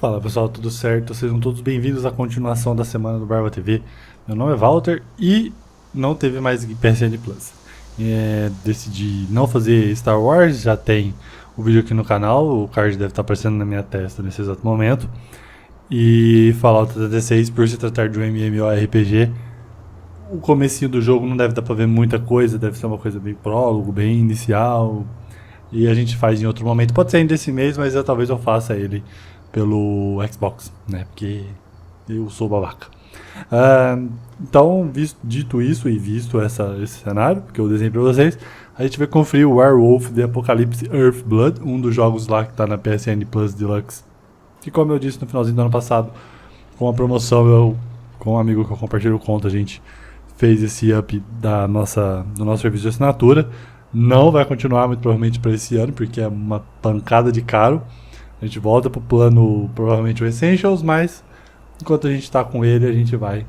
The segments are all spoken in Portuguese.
Fala pessoal, tudo certo? Sejam todos bem-vindos à continuação da semana do Barba TV. Meu nome é Walter e não teve mais PSN Plus. Decidi não fazer Star Wars, já tem o vídeo aqui no canal, o card deve estar aparecendo na minha testa nesse exato momento. E Fallout 76, por se tratar de um MMORPG, o comecinho do jogo não deve dar pra ver muita coisa, deve ser uma coisa bem prólogo, bem inicial. E a gente faz em outro momento, pode ser ainda esse mês, mas talvez eu faça ele pelo Xbox, né? Porque eu sou babaca. Então, dito isso e visto esse cenário que eu desenhei pra vocês, a gente vai conferir o Werewolf The Apocalypse Earthblood, um dos jogos lá que tá na PSN Plus Deluxe. Que, como eu disse no finalzinho do ano passado, com a promoção, com um amigo que eu compartilho conta, a gente fez esse up do nosso serviço de assinatura. Não vai continuar muito provavelmente para esse ano, porque é uma pancada de caro. A gente volta pro plano, provavelmente o Essentials, mas enquanto a gente tá com ele, a gente vai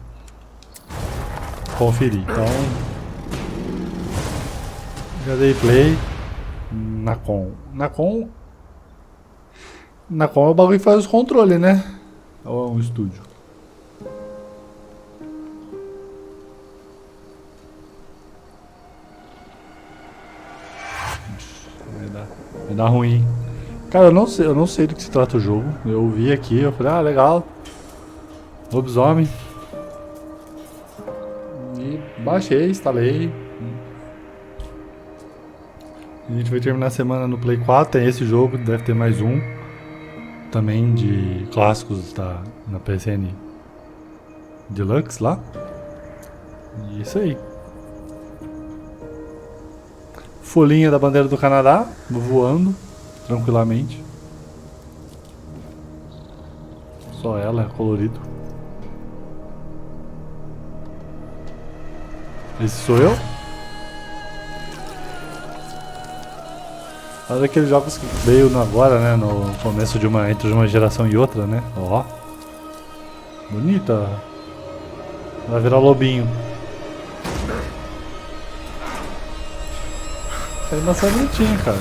conferir. Então, já dei play na com é o bagulho que faz os controles, né? Ou é um estúdio? Vai dar ruim. Cara, eu não sei do que se trata o jogo. Eu vi aqui, eu falei, legal. Lobisomem. E baixei, instalei. A gente vai terminar a semana no Play 4. Tem esse jogo, deve ter mais um. Também de clássicos na PSN Deluxe lá. E isso aí. Folhinha da bandeira do Canadá, voando tranquilamente. Só ela é colorido. Esse sou eu. É daqueles jogos que veio agora, né? No começo entre uma geração e outra, né? Ó. Bonita. Vai virar lobinho. Tá animação bonitinha, cara.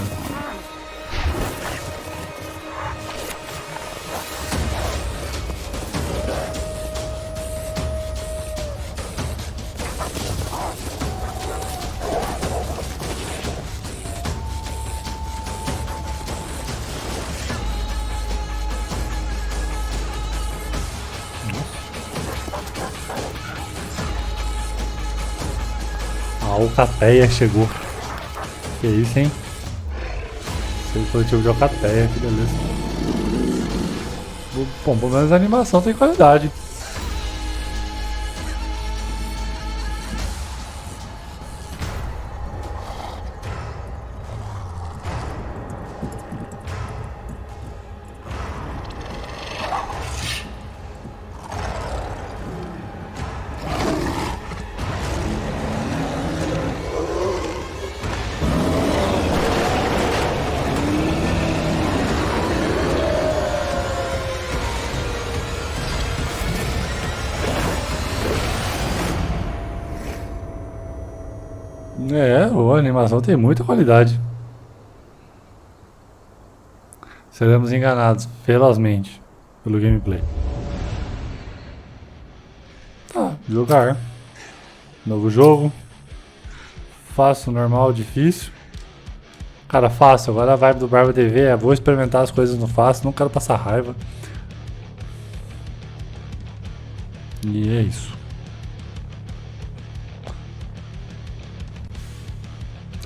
A Alcateia chegou. Que isso, hein? Seu coletivo de Alcateia, que beleza. Bom, pelo menos a animação tem qualidade. A animação tem muita qualidade. Seremos enganados, ferozmente, pelo gameplay. Tá, jogar. Novo jogo. Fácil, normal, difícil. Cara, fácil. Agora a vibe do Barba TV é vou experimentar as coisas no fácil, não quero passar raiva. E é isso.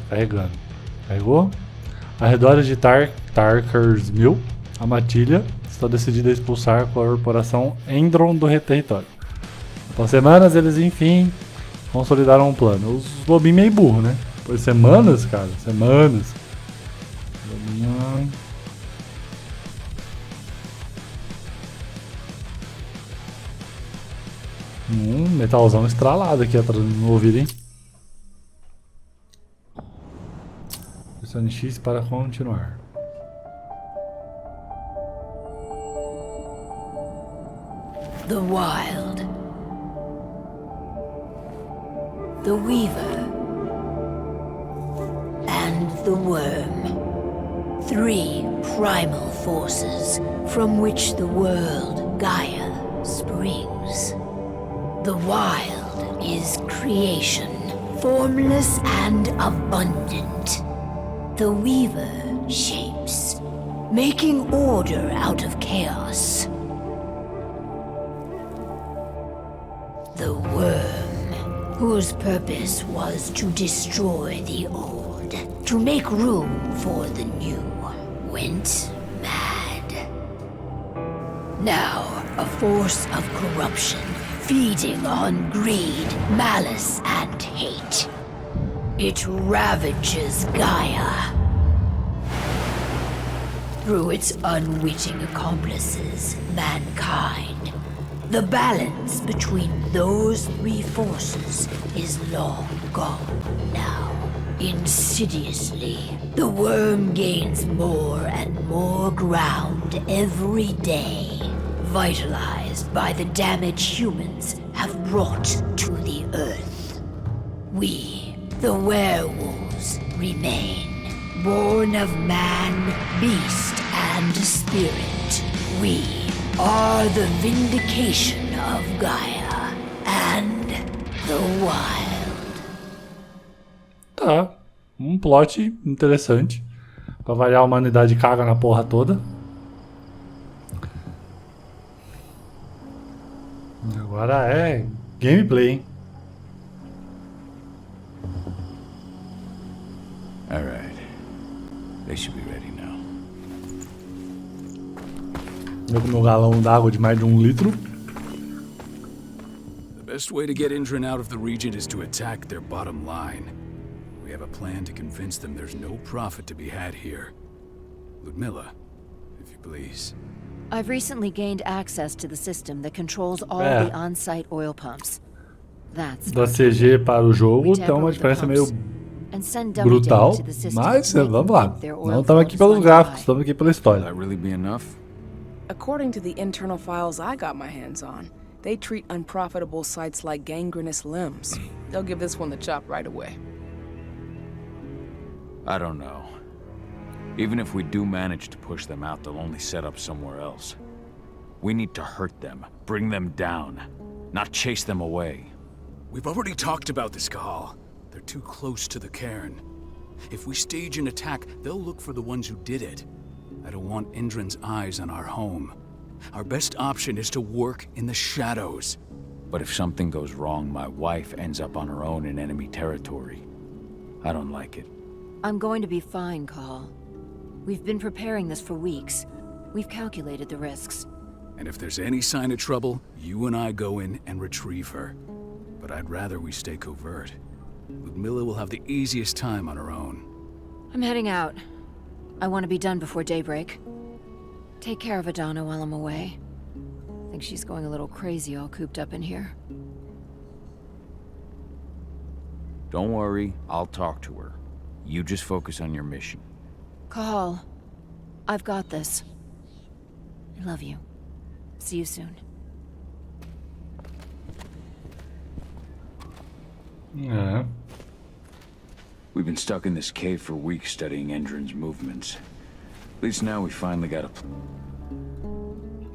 Carregando. Carregou. Arredores de Tarkers Mill, a matilha está decidida a expulsar a corporação Endron do território. Após semanas, eles enfim consolidaram um plano. Os lobinhos meio burro, né? Por semanas, cara. Semanas. Lobinho. Metalzão estralado aqui atrás no ouvido, hein? Pressione X para continuar. The Wild, the Weaver, and the Worm. 3 primal forces from which the world, Gaia, springs. The wild is creation, formless and abundant. The weaver shapes, making order out of chaos. The worm, whose purpose was to destroy the old, to make room for the new, went mad. Now, a force of corruption, feeding on greed, malice, and hate. It ravages Gaia. Through its unwitting accomplices, mankind, the balance between those three forces is long gone now. Insidiously, the worm gains more and more ground every day, vitalized by the damage humans have brought to the earth. We, the werewolves, remain, born of man, beast, and spirit. We are the vindication of Gaia and the wild. Tá, plot interessante. Pra variar, a humanidade caga na porra toda. Agora é gameplay, hein? All right. They should be ready now. Eu com meu galão d'água de mais de 1 litro. The best way to get Indran out of the region is to attack their bottom line. We have a plan to convince them there's no profit to be had here. Ludmilla, if you please. I've recently gained access to the system that controls all the on-site oil pumps. That's Da CG para o jogo tem uma diferença meio brutal, mas vamos lá. Não estamos aqui pelos gráficos, estamos aqui pela história. Will that really be enough? According to the internal files I got my hands on, they treat unprofitable sites like gangrenous limbs. They'll give this one the chop right away. I don't know. Even if we do manage to push them out, they'll only set up somewhere else. We need to hurt them, bring them down, not chase them away. We've already talked about this, Kahal. They're too close to the cairn. If we stage an attack, they'll look for the ones who did it. I don't want Indran's eyes on our home. Our best option is to work in the shadows. But if something goes wrong, my wife ends up on her own in enemy territory. I don't like it. I'm going to be fine, Call. We've been preparing this for weeks. We've calculated the risks. And if there's any sign of trouble, you and I go in and retrieve her. But I'd rather we stay covert. Ludmilla will have the easiest time on her own. I'm heading out. I want to be done before daybreak. Take care of Adana while I'm away. I think she's going a little crazy all cooped up in here. Don't worry, I'll talk to her. You just focus on your mission. Call. I've got this. I love you. See you soon. É. We've been stuck in this cave for weeks studying Indran's movements. At least now we finally got a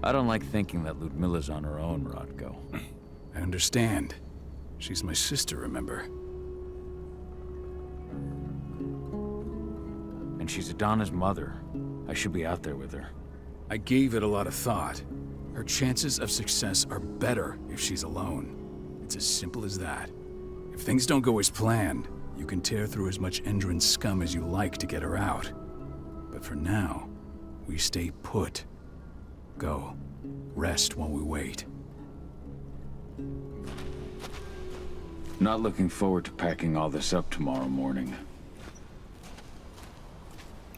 I don't like thinking that Ludmilla's on her own, Rodko. I understand. She's my sister, remember? And she's Adana's mother. I should be out there with her. I gave it a lot of thought. Her chances of success are better if she's alone. It's as simple as that. If things don't go as planned, you can tear through as much Indran scum as you like to get her out. But for now, we stay put. Go. Rest while we wait. Not looking forward to packing all this up tomorrow morning.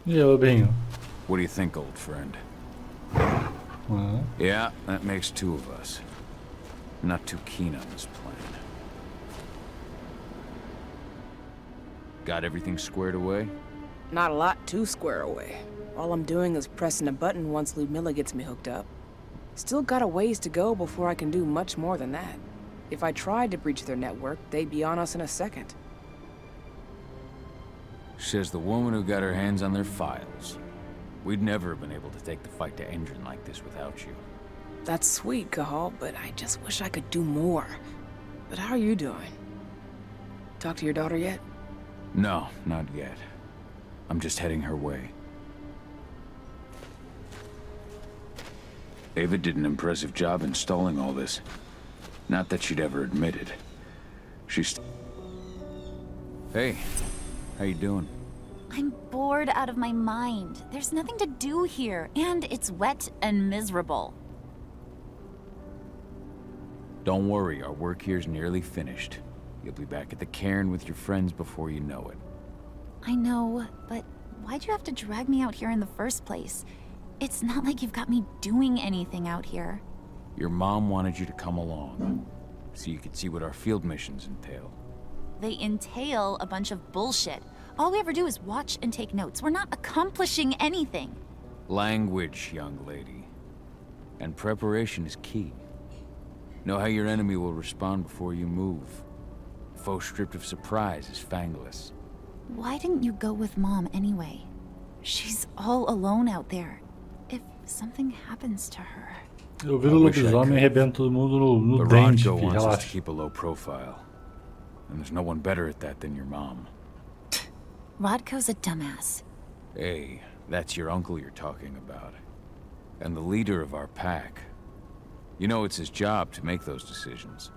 E aí, Lobinho? What do you think, old friend? Yeah, that makes 2 of us. Not too keen on this plan. Got everything squared away? Not a lot to square away. All I'm doing is pressing a button once Ludmilla gets me hooked up. Still got a ways to go before I can do much more than that. If I tried to breach their network, they'd be on us in a second. Says the woman who got her hands on their files. We'd never have been able to take the fight to Endron like this without you. That's sweet, Cahal, but I just wish I could do more. But how are you doing? Talk to your daughter yet? No, not yet. I'm just heading her way. Ava did an impressive job installing all this. Not that she'd ever admit it. She's... Hey, how you doing? I'm bored out of my mind. There's nothing to do here, and it's wet and miserable. Don't worry, our work here's nearly finished. You'll be back at the cairn with your friends before you know it. I know, but why'd you have to drag me out here in the first place? It's not like you've got me doing anything out here. Your mom wanted you to come along, so you could see what our field missions entail. They entail a bunch of bullshit. All we ever do is watch and take notes. We're not accomplishing anything. Language, young lady. And preparation is key. Know how your enemy will respond before you move. Foe stripped of surprise is fangless. Why didn't you go with Mom anyway? She's all alone out there. If something happens to her... Eu viro o lobisomem e arrebento todo mundo no But dente, Rodko filho, wants us to relaxa. keep a low profile. And there's no one better at that than your mom. Rodko's a dumbass. Hey, that's your uncle you're talking about. And the leader of our pack. You know it's his job to make those decisions.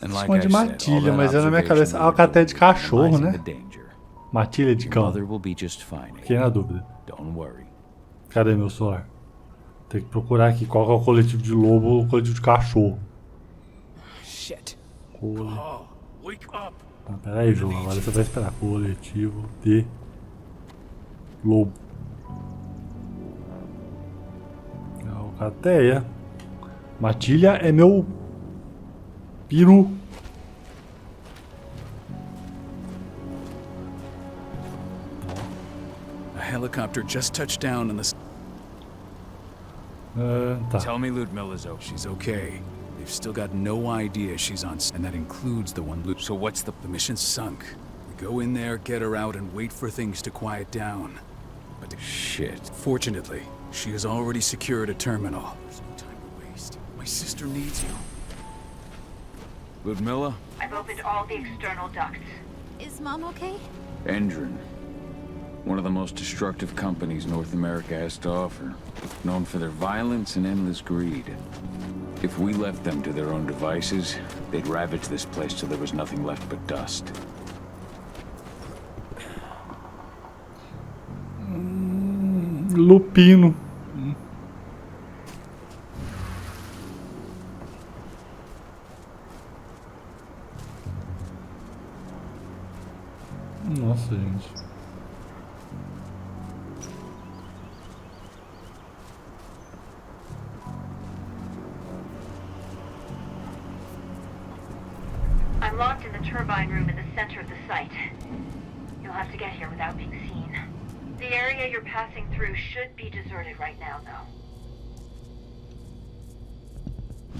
And like Chama I de said, all matilha, that mas na minha cabeça, observation will alcaté de do cachorro, minimizing né? the danger. Matilha de Your cão. mother will be just fine. Fiquei na dúvida. Don't worry. Cadê meu celular? Tem que procurar aqui qual que é o coletivo de lobo ou o coletivo de cachorro. Shit. Oh, wake up! Ah, pera aí, João. Agora você vai esperar. Coletivo de lobo. Alcateia. Matilha é meu peru. A helicopter just touched down in the... Tá. Tell me Ludmilla's okay. She's okay. They've still got no idea she's on... And that includes the one... So what's the... The mission's sunk. We go in there, get her out, and wait for things to quiet down. But Shit. fortunately, she has already secured a terminal. There's no time to waste. My sister needs you. Ludmilla? I've opened all the external ducts. Is Mom okay? Endron. One of the most destructive companies North America has to offer. Known for their violence and endless greed. If we left them to their own devices, they'd ravage this place till there was nothing left but dust. Lupino. Nossa, gente. I'm locked in the turbine room in the center of the site. You'll have to get here without being seen. The area you're passing through should be deserted right now, though.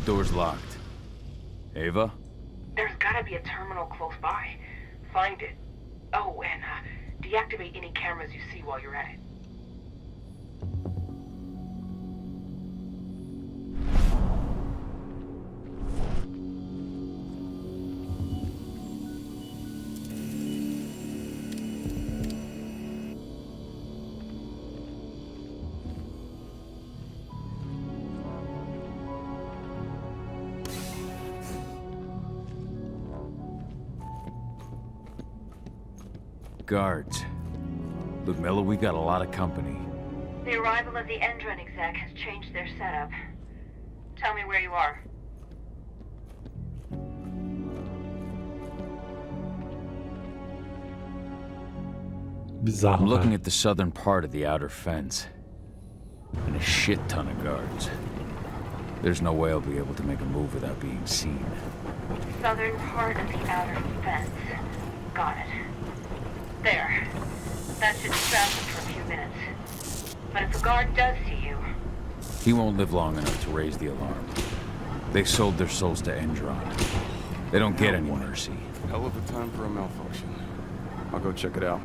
Door's locked. Ava? There's gotta be a terminal close by. Find it. Oh, and deactivate any cameras you see while you're at it. Guards. Ludmilla, we got a lot of company. The arrival of the Endron exec has changed their setup. Tell me where you are. Bizarro, I'm looking cara. at the southern part of the outer fence. And a shit ton of guards. There's no way I'll be able to make a move without being seen. Southern part of the outer fence. Got it. There. That should distract them for a few minutes. But if a guard does see you... He won't live long enough to raise the alarm. They sold their souls to Endron. They don't get any mercy. Hell of a time for a malfunction. I'll go check it out.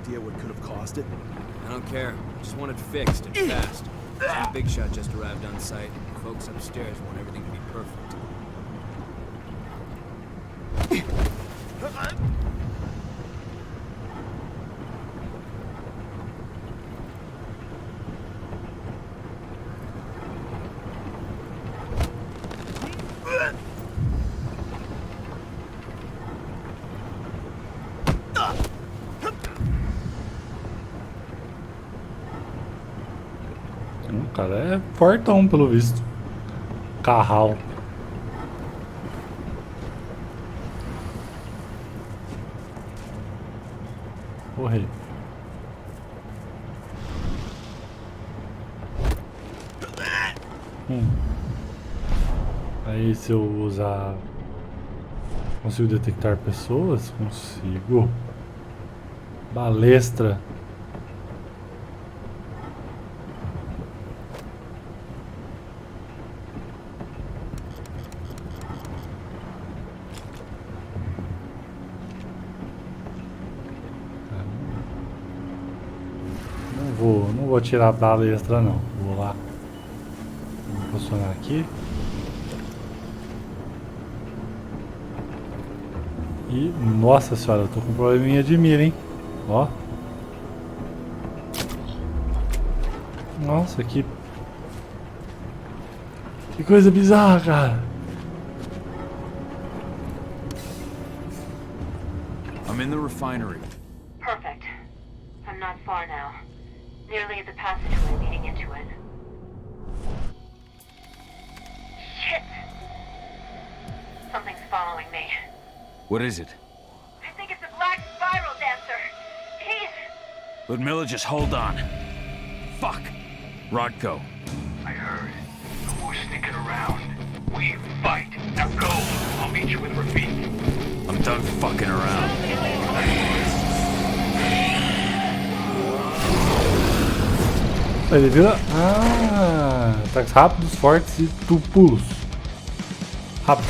idea what could have caused it? I don't care. Just want it fixed and fast. Some big shot just arrived on site. Folks upstairs want everything to be perfect. O cara é fortão, pelo visto. Carral. Corre. Aí se eu usar... Consigo detectar pessoas? Consigo. Balestra. Não vou tirar a balestra não. Vou lá. Vou posicionar aqui. E, nossa senhora, eu tô com um probleminha de mira, hein? Ó. Nossa, que coisa bizarra, cara. I'm in the refinery. Perfect. I'm not far now. Nearly at the passageway leading into it. Shit! Something's following me. What is it? I think it's a black spiral dancer. He's... Ludmilla, just hold on. Fuck. Rodko. I heard. No more sneaking around. We fight. Now go. I'll meet you with Rafik. I'm done fucking around. Ele vira... Ah, ataques rápidos, fortes e tupulos. Rápido.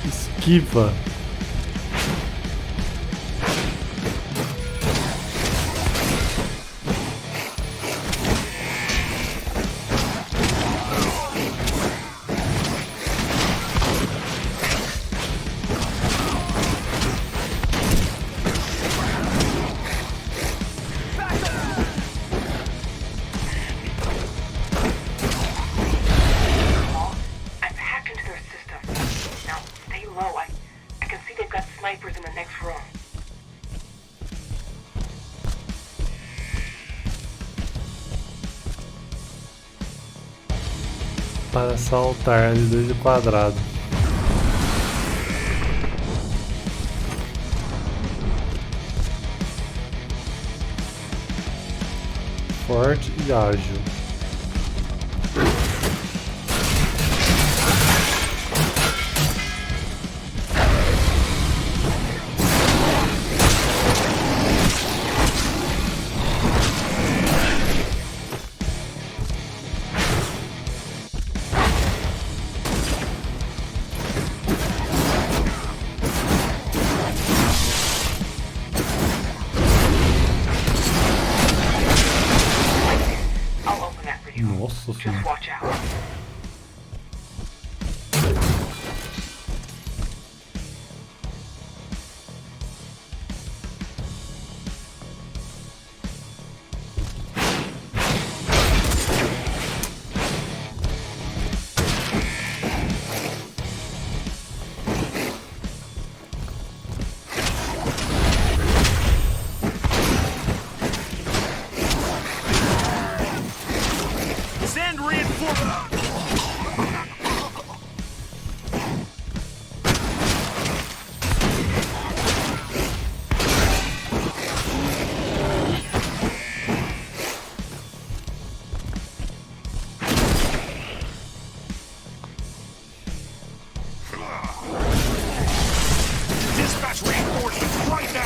Esquiva. I've hacked into their system. Now, stay low. I can see they've got snipers in the next room. Para saltar L2 de quadrado. Forte e ágil. I'll open Dispatch reinforcements right now!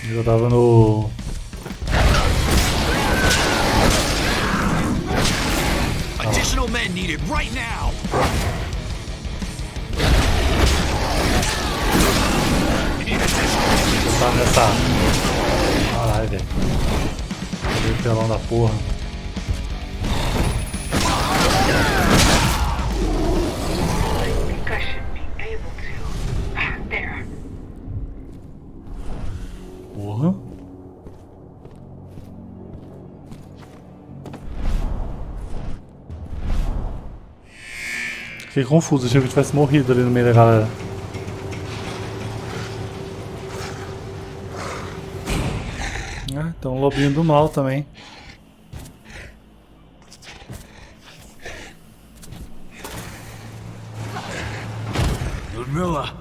Eu tava no... Additional men needed right now! Eu tava nessa... Caralho, velho. Cadê o pelão da porra? Porra. Fiquei confuso, achei que eu tivesse morrido ali no meio da galera. Ah, tem um lobinho do mal também. Ludmilla!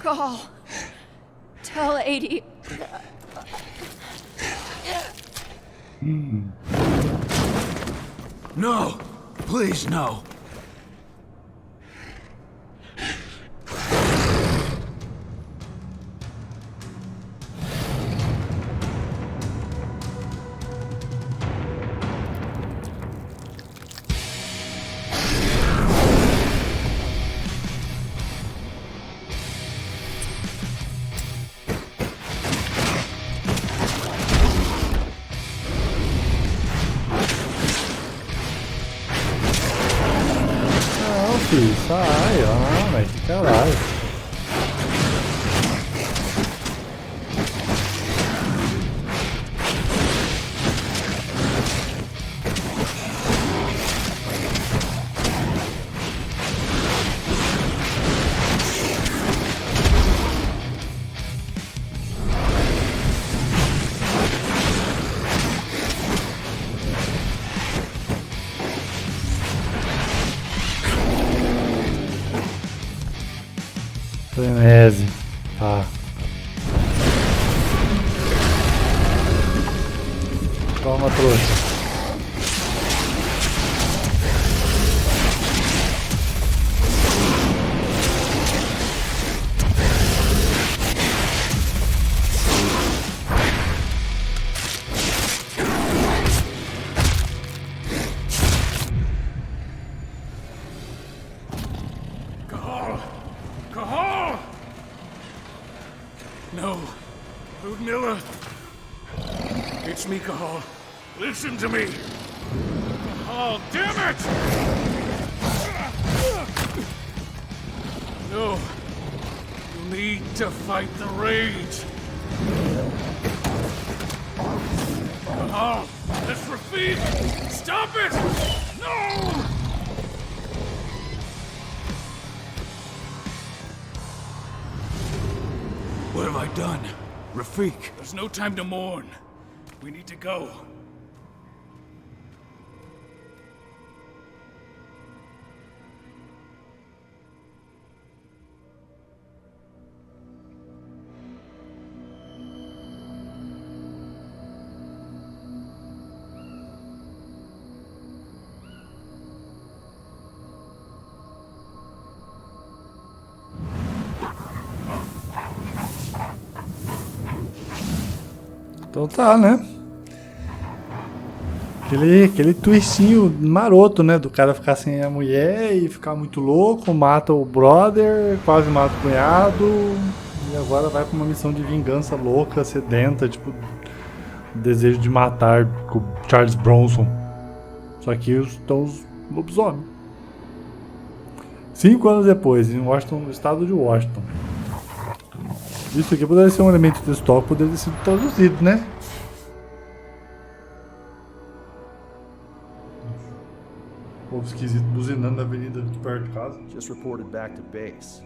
Call. Tell 80. No! Please, no! Sai, ah, mas que caralho. Frenese. Tá. Toma, trouxa. No. Ludmilla. It's me, Cahal. Listen to me. Cahal, damn it! No. You need to fight the rage. Cahal, that's Rafik! Stop it! No! What have I done? Rafik. There's no time to mourn. We need to go. Então tá, né? Aquele twistinho maroto, né? Do cara ficar sem a mulher e ficar muito louco, mata o brother, quase mata o cunhado. E agora vai pra uma missão de vingança louca, sedenta, tipo... Desejo de matar com o Charles Bronson. Só que estão os lobisomens. 5 anos depois, em Washington, no estado de Washington. Isso aqui poderia ser um elemento textual que poderia ter sido traduzido, né? Povo esquisito buzinando na avenida aqui perto de casa. Just reported back to base.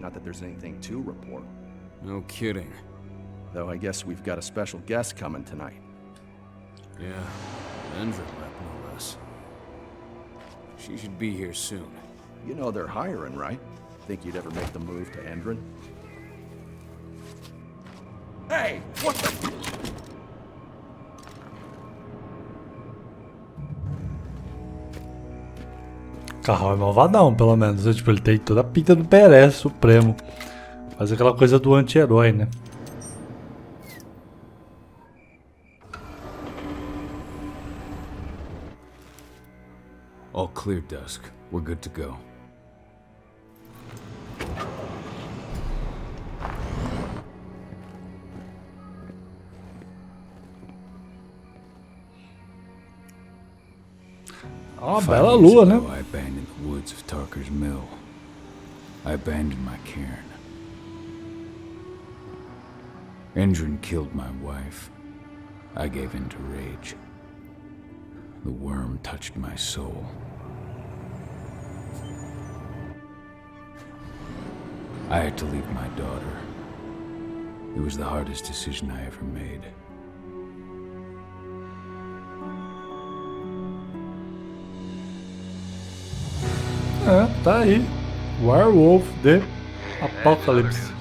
Not that there's anything to report. No kidding. Though I guess we've got a special guest coming tonight. Yeah, Endron rep, no less. She should be here soon. You know they're hiring, right? Think you'd ever make the move to Endron? Hey, what the... Carral é malvadão, pelo menos. Tipo, ele tem toda a pinta do badass supremo. Faz aquela coisa do anti-herói, né? All clear, Dusk. We're good to go. Uma bela lua, né? I abandoned the woods of Tarker's Mill. I abandoned my cairn. Endron killed my wife. I gave in to rage. The worm touched my soul. I had to leave my daughter. It was the hardest decision I ever made. É, tá aí. Werewolf The Apocalypse.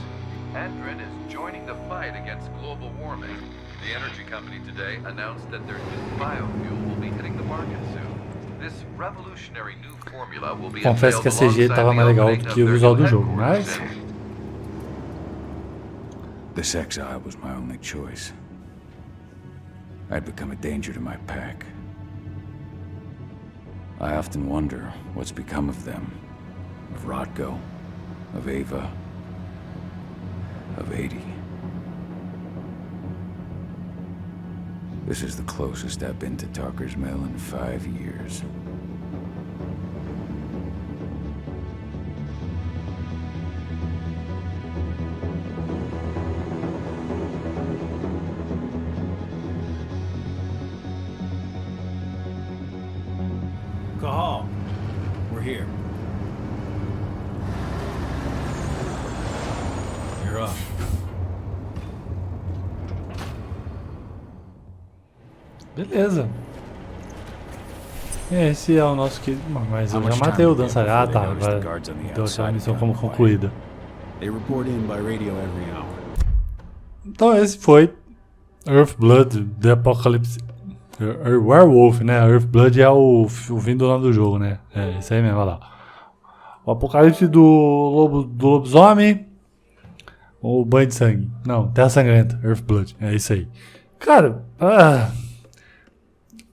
Endron is joining the fight against global warming. The energy company today announced that their new biofuel will be hitting the market soon. This revolutionary new formula will be Confesso que a CG tava mais legal do que o visual do jogo, mas This exile was my only choice. I'd become a danger to my pack. I often wonder what's become of them. Of Rodko, of Ava, of 80. This is the closest I've been to Tarker's Mill in 5 years. Cahal, we're here. You're up. beleza. Esse é o nosso que. Mas eu já matei o dançarino. Ah, tá. Agora deu aquela missão como concluída. Então esse foi Earthblood The Apocalypse. Werewolf, né? Earthblood é o fim do nome do jogo, né? É isso aí mesmo, olha lá. O apocalipse do lobisomem ou banho de sangue? Não, Terra Sangrenta, Earthblood, é isso aí. Cara,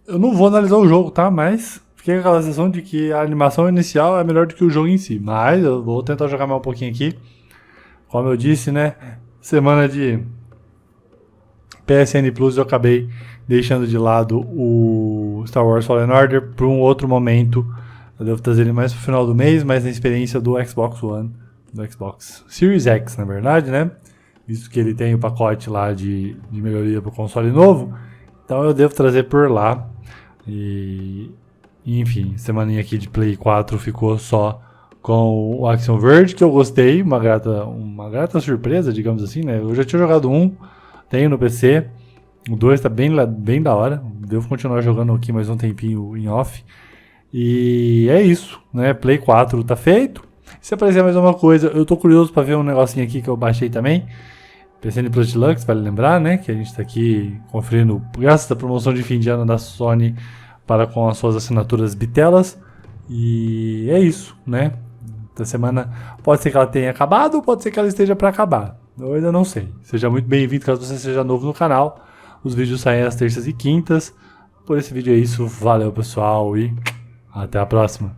eu não vou analisar o jogo, tá? Mas fiquei com aquela sensação de que a animação inicial é melhor do que o jogo em si. Mas eu vou tentar jogar mais um pouquinho aqui. Como eu disse, né? Semana de PSN Plus eu acabei deixando de lado o Star Wars Fallen Order para um outro momento. Eu devo trazer ele mais pro final do mês, mas na experiência do Xbox One, do Xbox Series X, na verdade, né? Visto que ele tem o pacote lá de melhoria pro console novo. Então eu devo trazer por lá. E enfim, semaninha aqui de Play 4 ficou só com o Action Verge, que eu gostei, uma grata surpresa, digamos assim, né? Eu já tinha jogado um, tenho no PC. O 2 tá bem da hora. Devo continuar jogando aqui mais um tempinho em off. E é isso, né? Play 4 tá feito. Se aparecer mais uma coisa, eu tô curioso pra ver um negocinho aqui que eu baixei também. PSN Plus Deluxe, vale lembrar, né? Que a gente tá aqui conferindo, graças à promoção de fim de ano da Sony, para com as suas assinaturas bitelas. E é isso, né? Da semana pode ser que ela tenha acabado ou pode ser que ela esteja para acabar. Eu ainda não sei. Seja muito bem-vindo caso você seja novo no canal. Os vídeos saem às terças e quintas. Por esse vídeo é isso. Valeu, pessoal, e até a próxima.